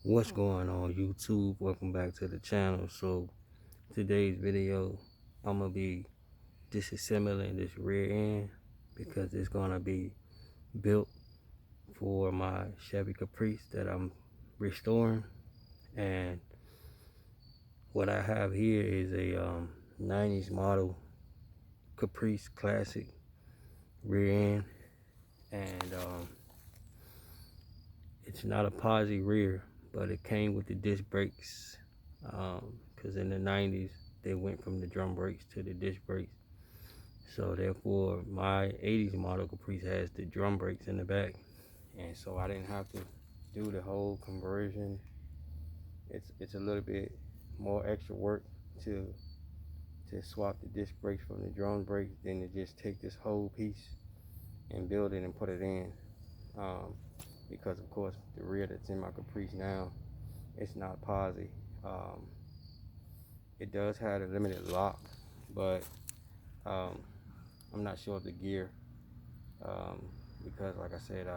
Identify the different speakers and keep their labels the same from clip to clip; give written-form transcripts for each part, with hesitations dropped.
Speaker 1: What's going on YouTube? Welcome back to the channel. So today's video, I'm gonna be disassembling this rear end because it's gonna be built for my Chevy Caprice that I'm restoring. And what I have here is a 90s model Caprice Classic rear end, and it's not a posi rear, but it came with the disc brakes, because in the 90s they went from the drum brakes to the disc brakes. So therefore my 80s model Caprice has the drum brakes in the back, and so I didn't have to do the whole conversion. It's a little bit more extra work to swap the disc brakes from the drum brakes than to just take this whole piece and build it and put it in. Because of course the rear that's in my Caprice now, it's not posi. Um, it does have a limited lock, but um, I'm not sure of the gear, um, because like I said,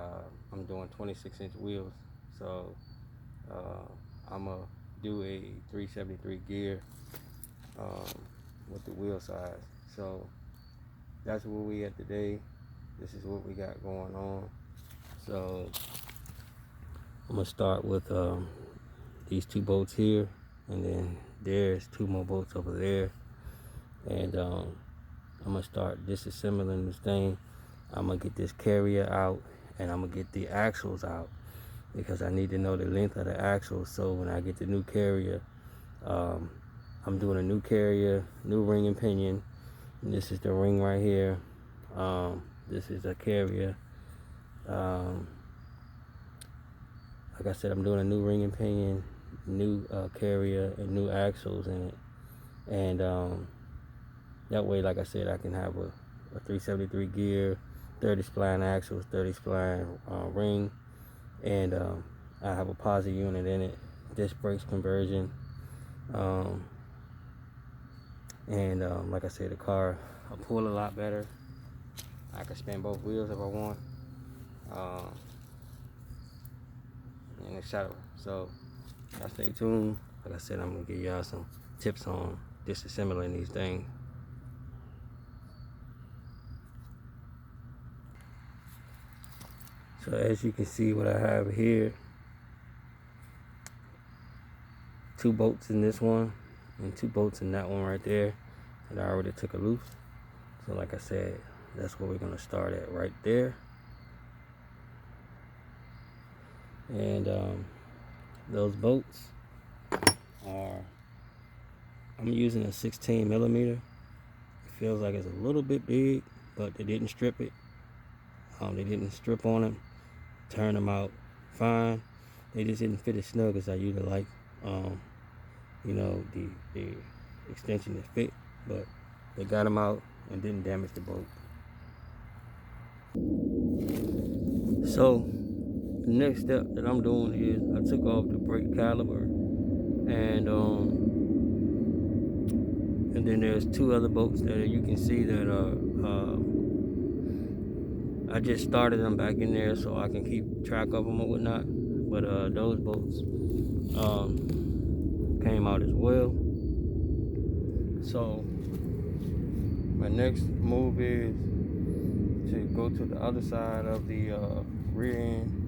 Speaker 1: I'm doing 26-inch wheels, so I'm gonna do a 373 gear with the wheel size. So that's where we at today. This is what we got going on. So I'm gonna start with these two bolts here, and then there's two more bolts over there, and I'm gonna start disassembling this thing. I'm gonna get this carrier out, and I'm gonna get the axles out because I need to know the length of the axles. So when I get the new carrier, um, I'm doing a new carrier, new ring and pinion. And this is the ring right here. This is a carrier. Um, like I said, I'm doing a new ring and pinion, new carrier, and new axles in it. And that way, like I said, I can have a 373 gear, 30 spline axles, 30 spline ring, and I have a posi unit in it, disc brakes conversion, and like I said, the car will pull a lot better. I can spin both wheels if I want, and etc. So y'all stay tuned. Like I said, I'm gonna give y'all some tips on disassembling these things. So as you can see, what I have here, two bolts in this one and two bolts in that one right there that I already took a loose. So like I said, that's where we're gonna start at, right there. And those bolts are, I'm using a 16 millimeter. It feels like it's a little bit big, but they didn't strip it. They didn't strip on them, turn them out fine. They just didn't fit as snug as I usually like. You know, the extension is fit, but they got them out and didn't damage the bolt. So the next step that I'm doing is I took off the brake caliper, and then there's two other bolts that you can see that I just started them back in there so I can keep track of them or whatnot. But those bolts came out as well. So my next move is to go to the other side of the rear end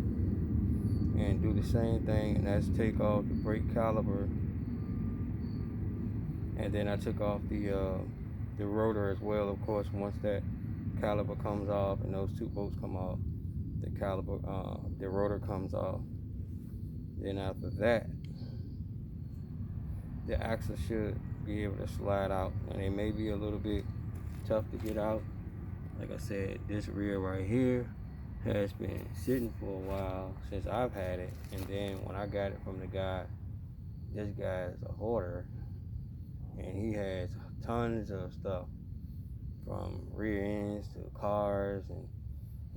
Speaker 1: and do the same thing, and that's take off the brake caliper, and then I took off the rotor as well. Of course, once that caliper comes off and those two bolts come off, the rotor comes off. Then after that, the axle should be able to slide out, and it may be a little bit tough to get out. Like I said, this rear right here has been sitting for a while since I've had it, and then when I got it from the guy, this guy is a hoarder, and he has tons of stuff from rear ends to cars, and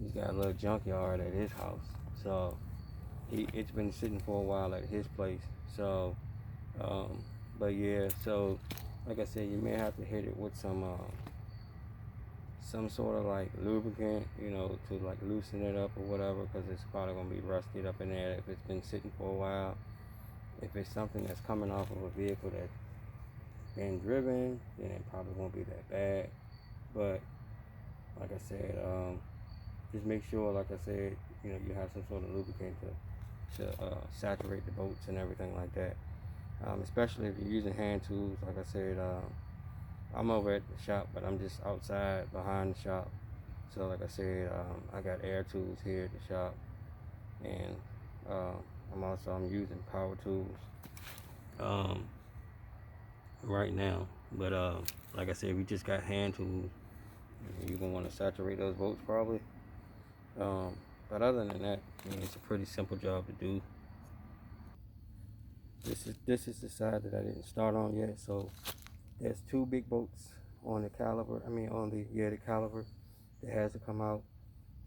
Speaker 1: he's got a little junkyard at his house. So it's been sitting for a while at his place. So but yeah, so like I said, you may have to hit it with some sort of like lubricant, you know, to like loosen it up or whatever, because it's probably gonna be rusted up in there if it's been sitting for a while. If it's something that's coming off of a vehicle that's been driven, then it probably won't be that bad. But like I said, just make sure, like I said, you know, you have some sort of lubricant to saturate the bolts and everything like that. Especially if you're using hand tools. Like I said, I'm over at the shop, but I'm just outside behind the shop. So like I said, I got air tools here at the shop, and I'm using power tools right now. But like I said, we just got hand tools. You're gonna want to saturate those bolts probably. But other than that, I mean, it's a pretty simple job to do. This is the side that I didn't start on yet. So there's 2 big bolts on the caliper. I mean, on the caliper that has to come out.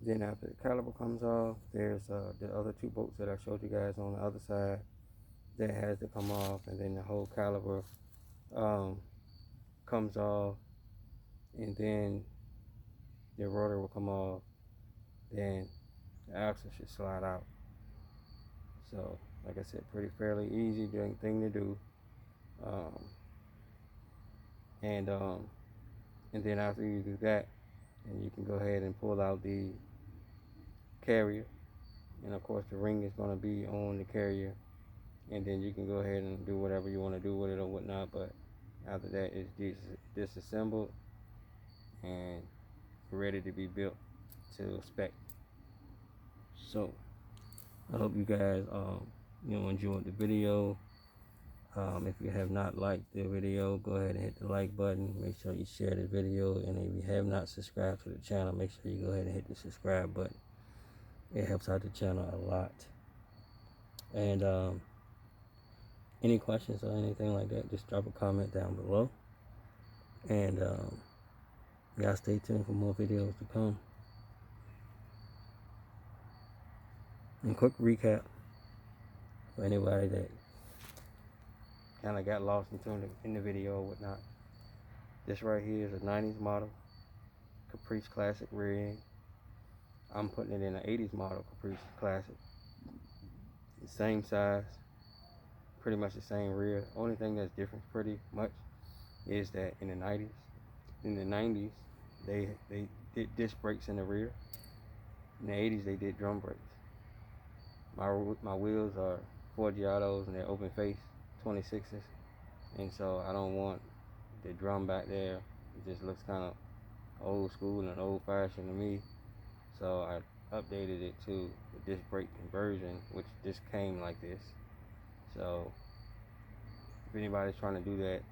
Speaker 1: Then after the caliper comes off, there's the other 2 bolts that I showed you guys on the other side that has to come off, and then the whole caliper comes off, and then the rotor will come off. Then the axle should slide out. So, like I said, pretty fairly easy thing to do. And then after you do that, and you can go ahead and pull out the carrier, and of course the ring is going to be on the carrier, and then you can go ahead and do whatever you want to do with it or whatnot. But after that, it's disassembled and ready to be built to spec. So I hope you guys enjoyed the video. If you have not liked the video, go ahead and hit the like button. Make sure you share the video, and if you have not subscribed to the channel, make sure you go ahead and hit the subscribe button. It helps out the channel a lot. And any questions or anything like that, just drop a comment down below. And y'all stay tuned for more videos to come. And quick recap for anybody that kind of got lost in the video or whatnot. This right here is a 90s model Caprice Classic rear end. I'm putting it in an 80s model Caprice Classic. The same size, pretty much the same rear. Only thing that's different pretty much is that in the 90s, they did disc brakes in the rear. In the 80s, they did drum brakes. My wheels are 4 Giottos, and they're open face 26s, and so I don't want the drum back there. It just looks kind of old school and old fashioned to me. So I updated it to the disc brake conversion, which just came like this. So if anybody's trying to do that,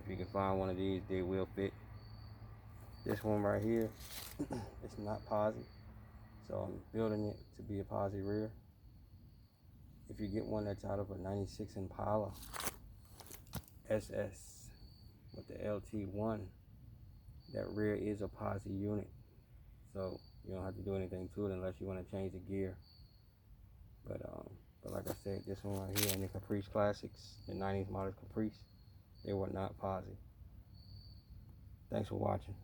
Speaker 1: if you can find one of these, they will fit. This one right here, it's not posi, so I'm building it to be a posi rear. If you get one that's out of a 96 Impala SS with the LT1, that rear is a posi unit, so you don't have to do anything to it unless you want to change the gear. But like I said, this one right here in the Caprice Classics, the 90s model Caprice, they were not posi. Thanks for watching.